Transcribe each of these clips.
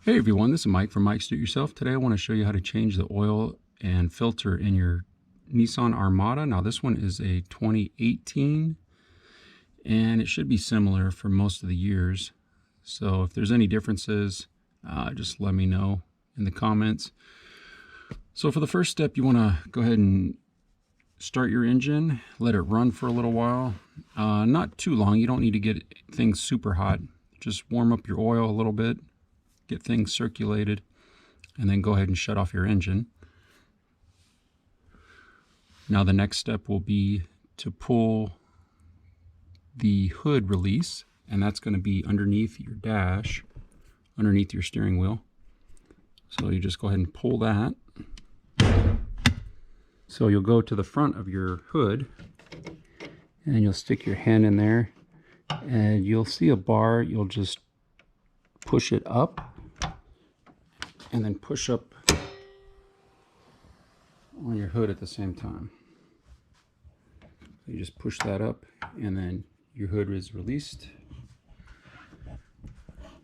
Hey everyone, this is Mike from Mike's Do It Yourself. Today I want to show you how to change the oil and filter in your Nissan Armada. Now this one is a 2018 and it should be similar for most of the years. So if there's any differences, just let me know in the comments. So for the first step, you want to go ahead and start your engine, let it run for a little while. Not too long, you don't need to get things super hot. Just warm up your oil a little bit, get things circulated, and then go ahead and shut off your engine. Now the next step will be to pull the hood release, and that's going to be underneath your dash, underneath your steering wheel. So you just go ahead and pull that. So you'll go to the front of your hood and you'll stick your hand in there and you'll see a bar. You'll just push it up and then push up on your hood at the same time. So you just push that up and then your hood is released.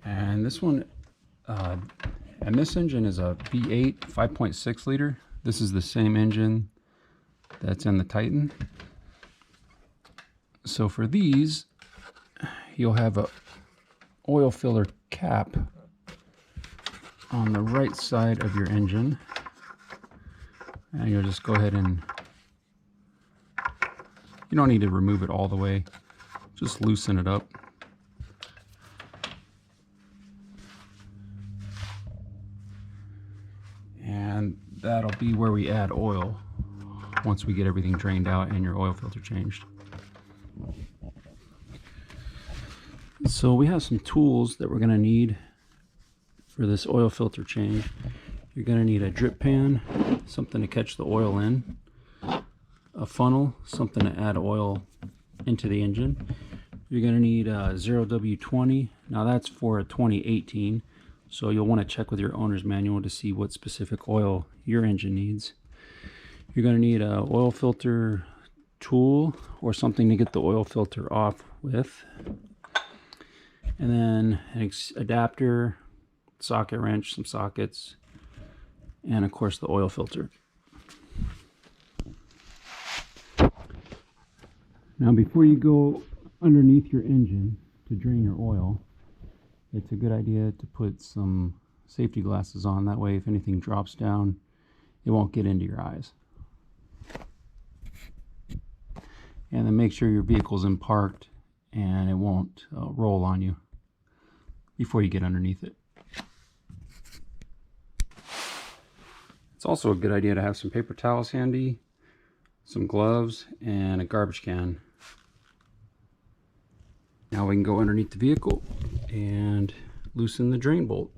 And this one, and this engine is a V8 5.6 liter. This is the same engine that's in the Titan. So for these, you'll have a oil filler cap on the right side of your engine, and you'll just go ahead and, you don't need to remove it all the way, just loosen it up. And that'll be where we add oil once we get everything drained out and your oil filter changed. So we have some tools that we're going to need for this oil filter change. You're going to need a drip pan, something to catch the oil in, a funnel, something to add oil into the engine. You're going to need a 0W20. Now that's for a 2018, so you'll want to check with your owner's manual to see what specific oil your engine needs. You're going to need a oil filter tool or something to get the oil filter off with, and then an adapter, socket wrench, some sockets, and of course the oil filter. Now before you go underneath your engine to drain your oil, it's a good idea to put some safety glasses on. That way if anything drops down, it won't get into your eyes. And then make sure your vehicle's in parked and it won't roll on you before you get underneath it. It's also a good idea to have some paper towels handy, some gloves, and a garbage can. Now we can go underneath the vehicle and loosen the drain bolt.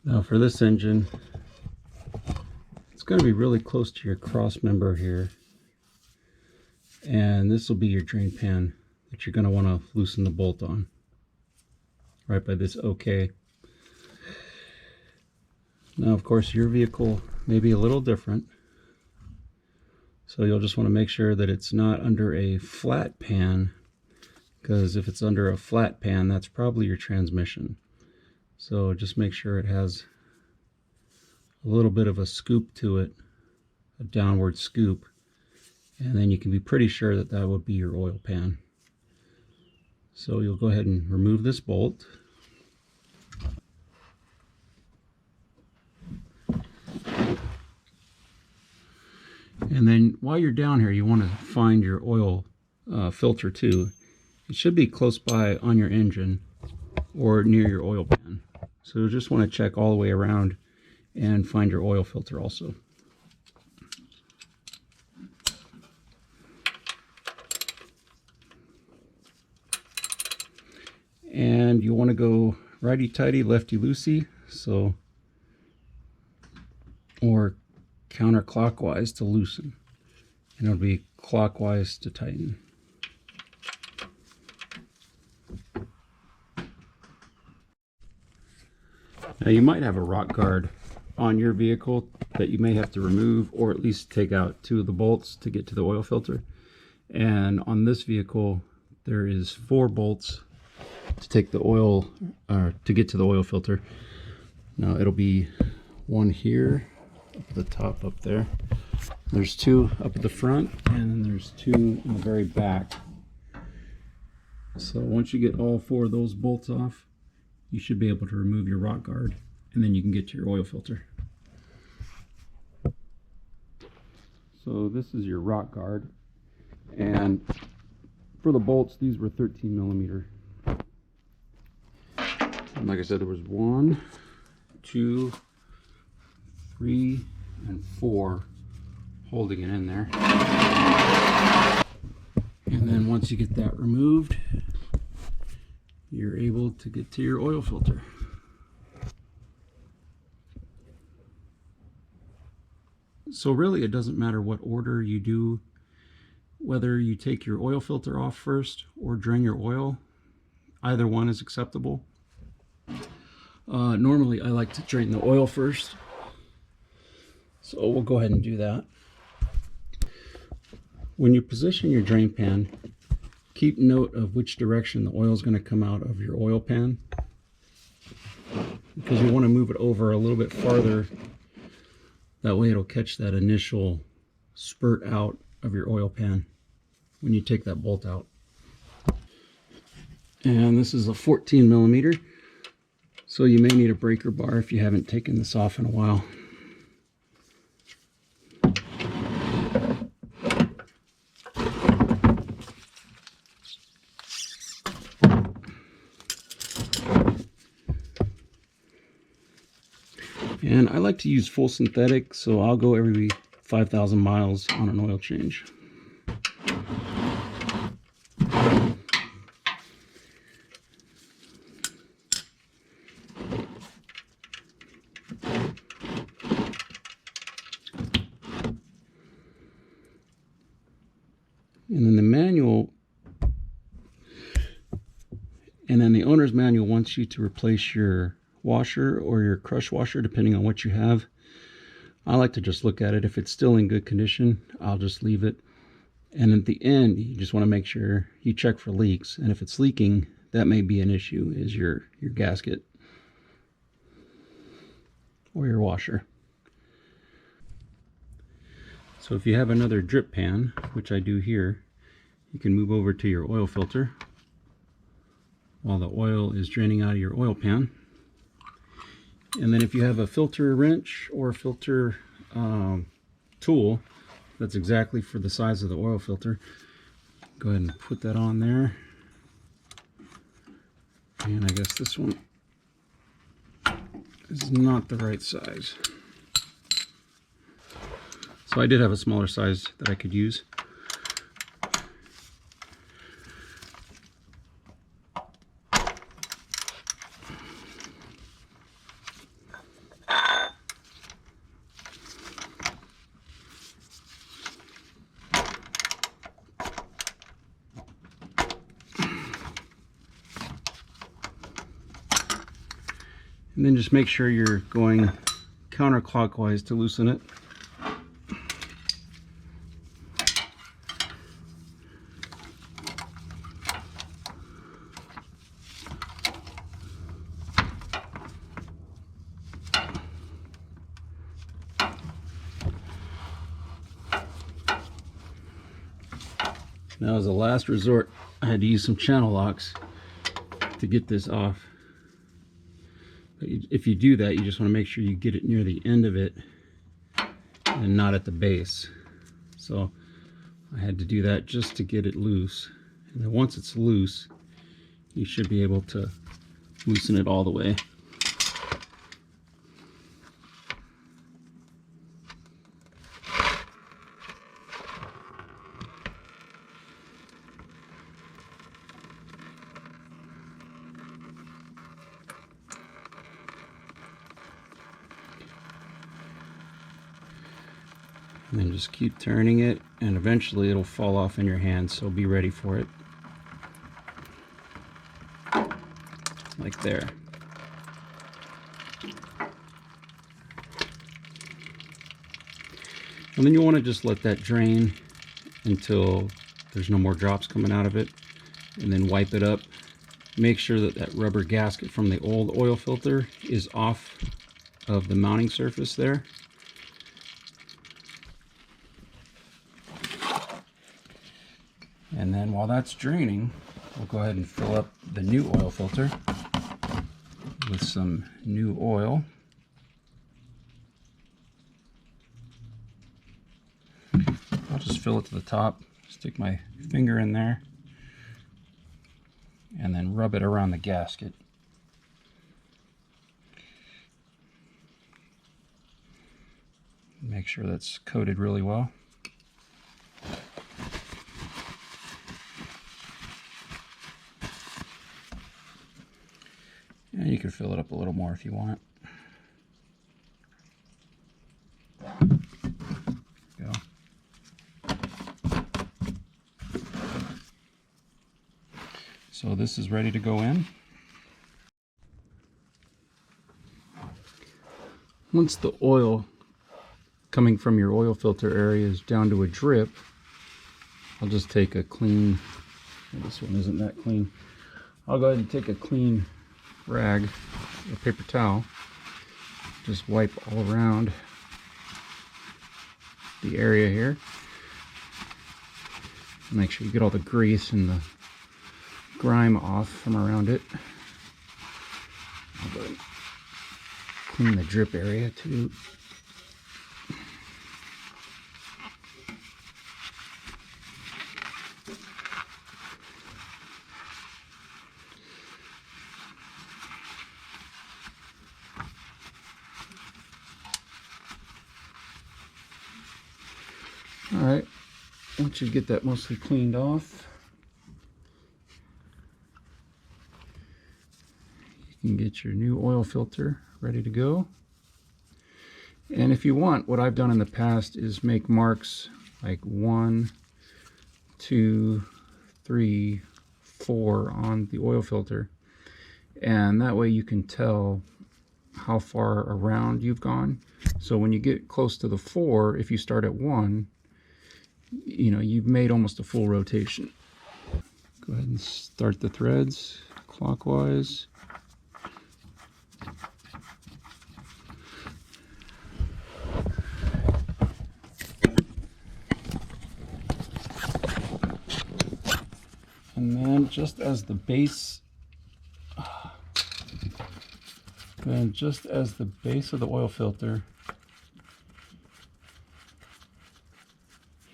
Now for this engine, it's going to be really close to your cross member here. And this will be your drain pan that you're going to want to loosen the bolt on. Right by this OK. Now of course your vehicle may be a little different. So you'll just want to make sure that it's not under a flat pan. Because if it's under a flat pan, that's probably your transmission. So just make sure it has a little bit of a scoop to it, a downward scoop, and then you can be pretty sure that that would be your oil pan. So you'll go ahead and remove this bolt. And then while you're down here, you want to find your oil filter too. It should be close by on your engine or near your oil pan. So you just want to check all the way around and find your oil filter also. And you want to go righty-tighty, lefty-loosey, so, or counterclockwise to loosen. And it'll be clockwise to tighten. Now you might have a rock guard on your vehicle that you may have to remove, or at least take out 2 of the bolts to get to the oil filter. And on this vehicle there is 4 bolts to take the oil, to get to the oil filter. Now it'll be 1 here up at the top up there. There's 2 up at the front, and then there's 2 in the very back. So once you get all 4 of those bolts off, you should be able to remove your rock guard, and then you can get to your oil filter. So this is your rock guard, and for the bolts, these were 13 millimeter. And like I said, there was 1, 2, 3, and 4 holding it in there. And then once you get that removed, you're able to get to your oil filter. So really it doesn't matter what order you do, whether you take your oil filter off first or drain your oil. Either one is acceptable. Normally I like to drain the oil first, so we'll go ahead and do that. When you position your drain pan, keep note of which direction the oil is going to come out of your oil pan, because you want to move it over a little bit farther. That way it'll catch that initial spurt out of your oil pan when you take that bolt out. And this is a 14 millimeter, so you may need a breaker bar if you haven't taken this off in a while. And I like to use full synthetic, so I'll go every 5,000 miles on an oil change. And then the manual, and then the owner's manual wants you to replace your washer or your crush washer, depending on what you have. I like to just look at it. If it's still in good condition, I'll just leave it. And at the end, you just want to make sure you check for leaks. And if it's leaking, that may be an issue, is your gasket or your washer. So if you have another drip pan, which I do here, you can move over to your oil filter while the oil is draining out of your oil pan. And then if you have a filter wrench or a filter tool that's exactly for the size of the oil filter, go ahead and put that on there. And I guess this one is not the right size. So I did have a smaller size that I could use. And then just make sure you're going counterclockwise to loosen it. Now, as a last resort, I had to use some channel locks to get this off. But if you do that, you just want to make sure you get it near the end of it and not at the base. So I had to do that just to get it loose. And then once it's loose, you should be able to loosen it all the way. And then just keep turning it, and eventually it'll fall off in your hand, so be ready for it. Like there. And then you want to just let that drain until there's no more drops coming out of it, and then wipe it up. Make sure that that rubber gasket from the old oil filter is off of the mounting surface there. And then while that's draining, we'll go ahead and fill up the new oil filter with some new oil. I'll just fill it to the top, stick my finger in there, and then rub it around the gasket. Make sure that's coated really well. And you can fill it up a little more if you want. Go. So this is ready to go in. Once the oil coming from your oil filter area is down to a drip, I'll just take a clean, this one isn't that clean, I'll go ahead and take a clean rag, a paper towel, just wipe all around the area here. Make sure you get all the grease and the grime off from around it. I'll go ahead and clean the drip area too. Alright, once you get that mostly cleaned off, you can get your new oil filter ready to go. And if you want, what I've done in the past is make marks like 1, 2, 3, 4 on the oil filter. And that way you can tell how far around you've gone. So when you get close to the 4, if you start at 1, you know, you've made almost a full rotation. Go ahead and start the threads clockwise. And then just as the base, of the oil filter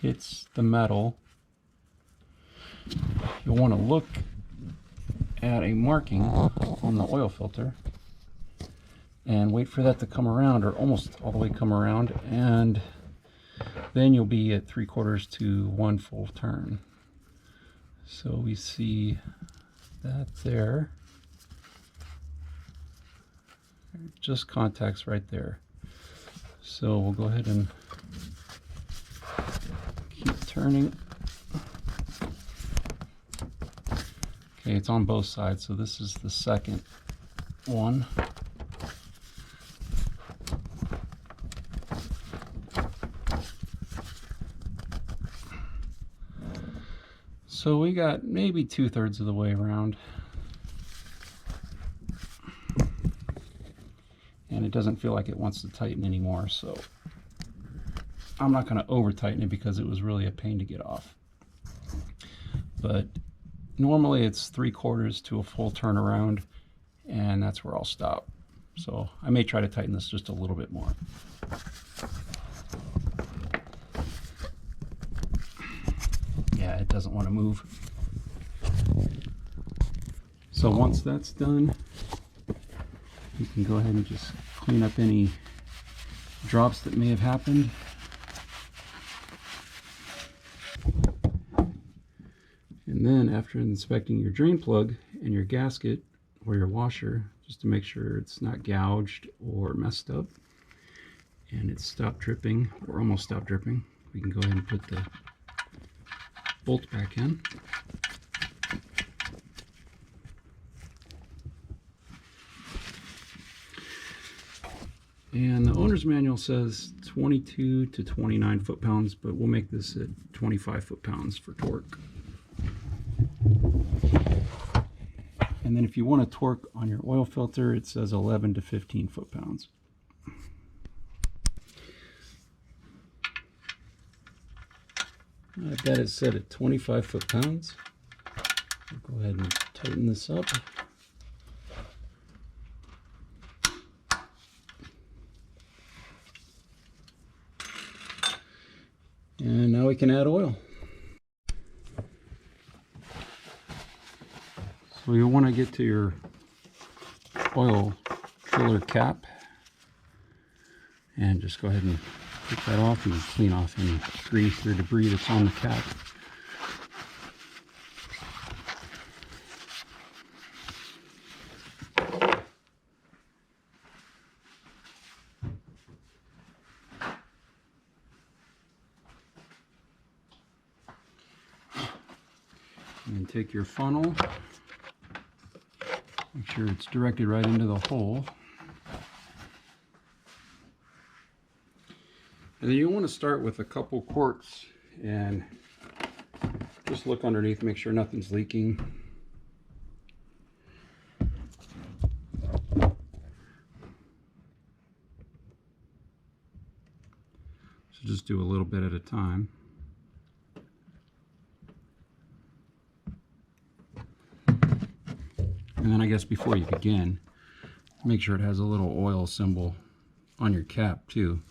hits the metal, you'll want to look at a marking on the oil filter and wait for that to come around, or almost all the way come around, and then you'll be at 3/4 to 1 full turn. So we see that there, just contacts right there. So we'll go ahead and keep turning. Okay, it's on both sides, so this is the second one. So we got maybe 2/3 of the way around. And it doesn't feel like it wants to tighten anymore, so I'm not going to over tighten it because it was really a pain to get off. But normally it's 3/4 to a full turnaround, and that's where I'll stop. So I may try to tighten this just a little bit more. Yeah, it doesn't want to move. So once that's done, you can go ahead and just clean up any drops that may have happened. And then after inspecting your drain plug and your gasket or your washer, just to make sure it's not gouged or messed up and it's stopped dripping or almost stopped dripping, we can go ahead and put the bolt back in. And the owner's manual says 22 to 29 foot-pounds, but we'll make this at 25 foot-pounds for torque. And then if you want to torque on your oil filter, it says 11 to 15 foot-pounds. I've got it set at 25 foot-pounds. Go ahead and tighten this up. And now we can add oil. So you want to get to your oil filler cap and just go ahead and take that off and clean off any grease or debris that's on the cap. And then take your funnel, make sure it's directed right into the hole. And then you want to start with a couple quarts and just look underneath, make sure nothing's leaking. So just do a little bit at a time. And then I guess before you begin, make sure it has a little oil symbol on your cap too.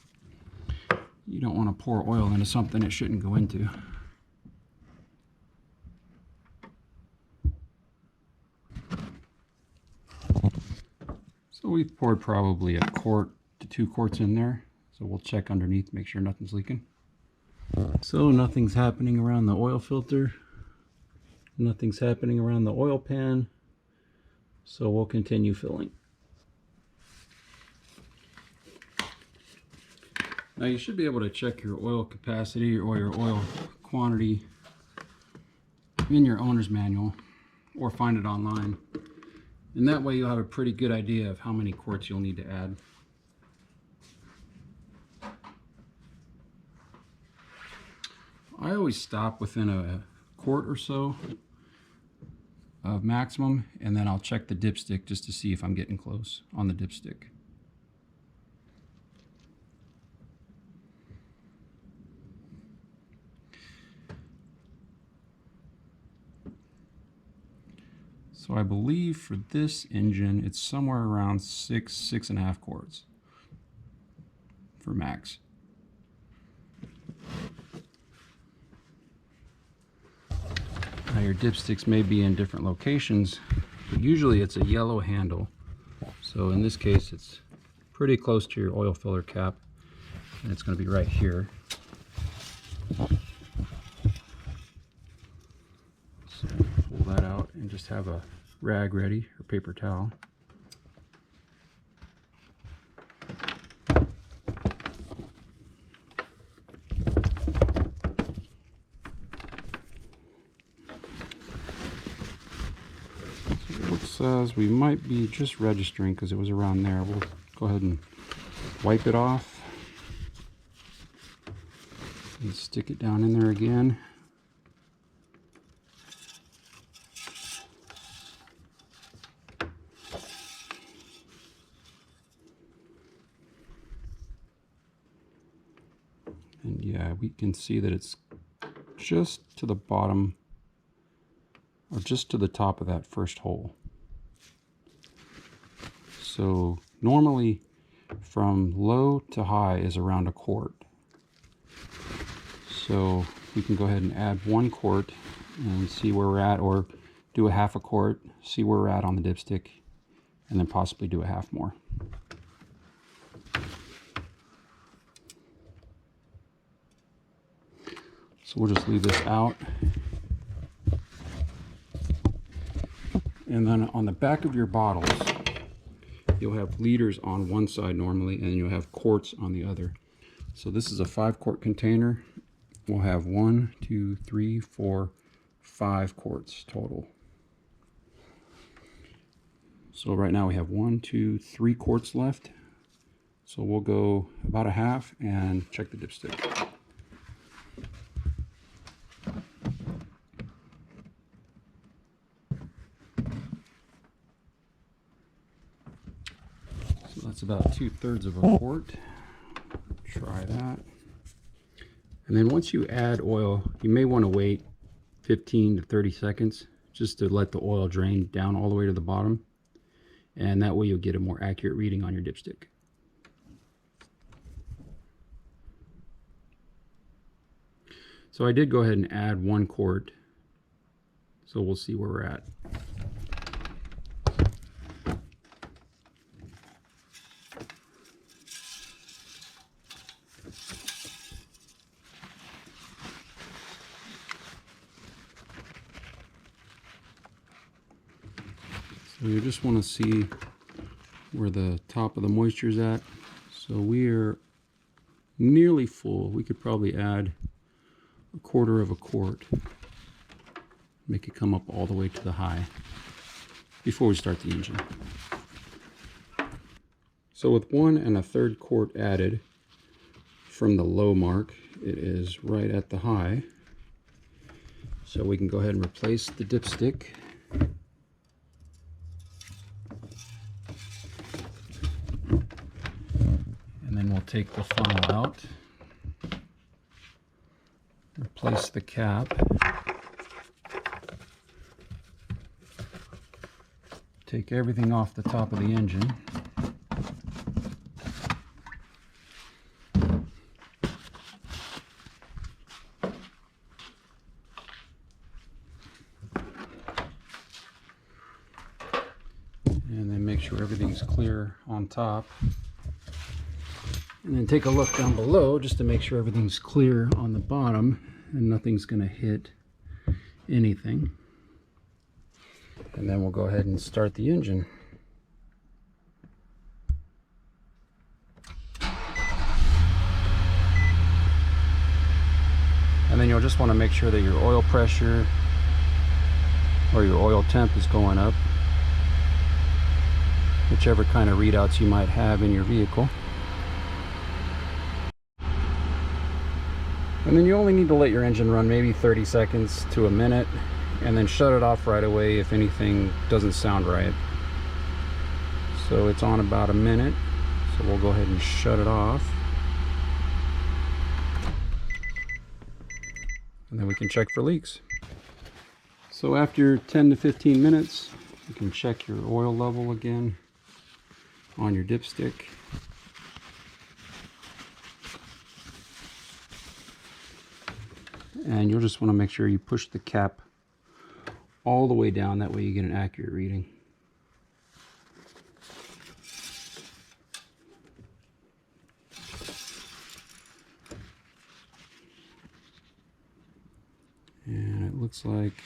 You don't want to pour oil into something it shouldn't go into. So we've poured probably a quart to 2 quarts in there. So we'll check underneath, make sure nothing's leaking. So nothing's happening around the oil filter. Nothing's happening around the oil pan. So we'll continue filling. Now you should be able to check your oil capacity or your oil quantity in your owner's manual or find it online. And that way you'll have a pretty good idea of how many quarts you'll need to add. I always stop within a quart or so of maximum, and then I'll check the dipstick just to see if I'm getting close on the dipstick. So I believe for this engine it's somewhere around 6.5 quarts for max. Now your dipsticks may be in different locations, but usually it's a yellow handle. So in this case it's pretty close to your oil filler cap, and it's going to be right here. So pull that out and just have a rag ready, or paper towel. Says we might be just registering because it was around there. We'll go ahead and wipe it off and stick it down in there again. And yeah, we can see that it's just to the bottom or just to the top of that first hole. So normally from low to high is around a quart. So we can go ahead and add 1 quart and see where we're at, or do a half a quart, see where we're at on the dipstick, and then possibly do a half more. So we'll just leave this out. And then on the back of your bottles, you'll have liters on one side normally, and you'll have quarts on the other. So this is a 5-quart container. We'll have 1, 2, 3, 4, 5 quarts total. So right now we have 1, 2, 3 quarts left. So we'll go about a half and check the dipstick. So that's about 2/3 of a quart. Try that. And then once you add oil, you may want to wait 15 to 30 seconds just to let the oil drain down all the way to the bottom. And that way you'll get a more accurate reading on your dipstick. So I did go ahead and add 1 quart. So we'll see where we're at. So you just want to see where the top of the moisture is at. So we're nearly full. We could probably add 1/4 of a quart. Make it come up all the way to the high before we start the engine. So with 1 1/3 quart added from the low mark, it is right at the high. So we can go ahead and replace the dipstick. And then we'll take the funnel out, replace the cap, take everything off the top of the engine. And then make sure everything's clear on top. And then take a look down below just to make sure everything's clear on the bottom and nothing's going to hit anything. And then we'll go ahead and start the engine. And then you'll just want to make sure that your oil pressure or your oil temp is going up, whichever kind of readouts you might have in your vehicle. And then you only need to let your engine run maybe 30 seconds to a minute, and then shut it off right away if anything doesn't sound right. So it's on about a minute, so we'll go ahead and shut it off. And then we can check for leaks. So after 10 to 15 minutes, you can check your oil level again on your dipstick. And you'll just want to make sure you push the cap all the way down, that way you get an accurate reading. And it looks like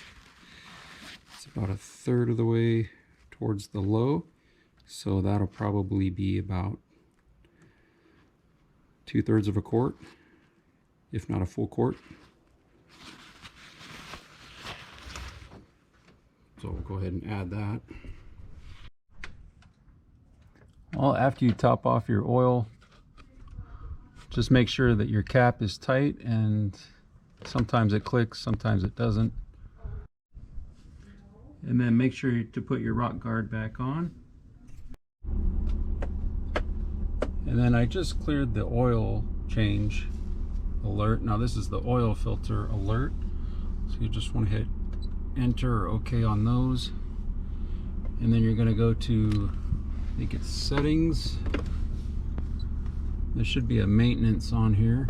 it's about 1/3 of the way towards the low, so that'll probably be about 2/3 of a quart, if not a full quart. So we'll go ahead and add that. Well, after you top off your oil, just make sure that your cap is tight, and sometimes it clicks, sometimes it doesn't. And then make sure to put your rock guard back on. And then I just cleared the oil change alert. Now this is the oil filter alert, so you just want to hit enter or OK on those, and then you're going to go to, I think it's settings. There should be a maintenance on here.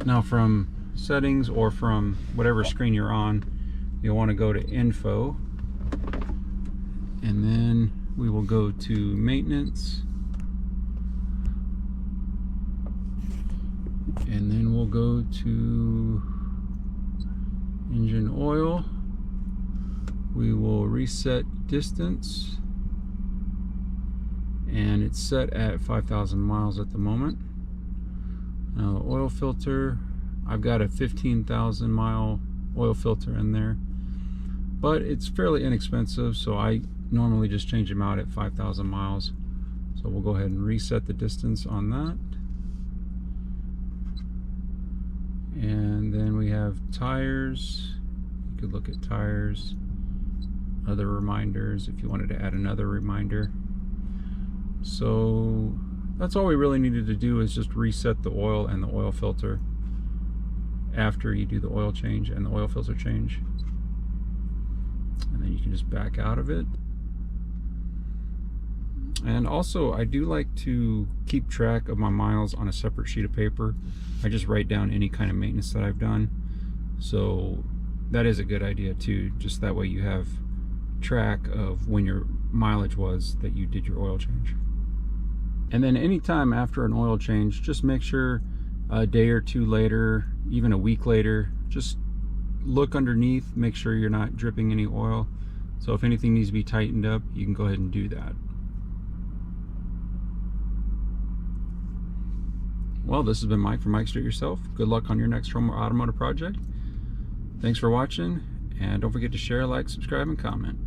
Now from settings, or from whatever screen you're on, you'll want to go to info, and then we will go to maintenance, and then we'll go to engine oil. We will reset distance, and it's set at 5,000 miles at the moment. Now the oil filter, I've got a 15,000 mile oil filter in there, but it's fairly inexpensive, so I normally just change them out at 5,000 miles. So we'll go ahead and reset the distance on that. And then we have tires. You could look at tires, other reminders if you wanted to add another reminder. So that's all we really needed to do, is just reset the oil and the oil filter after you do the oil change and the oil filter change. And then you can just back out of it. And also, I do like to keep track of my miles on a separate sheet of paper. I just write down any kind of maintenance that I've done. So that is a good idea too. Just that way you have track of when your mileage was that you did your oil change. And then anytime after an oil change, just make sure a day or two later, even a week later, just look underneath, make sure you're not dripping any oil. So if anything needs to be tightened up, you can go ahead and do that. Well, this has been Mike from Mike's Do It Yourself. Good luck on your next home or automotive project. Thanks for watching, and don't forget to share, like, subscribe, and comment.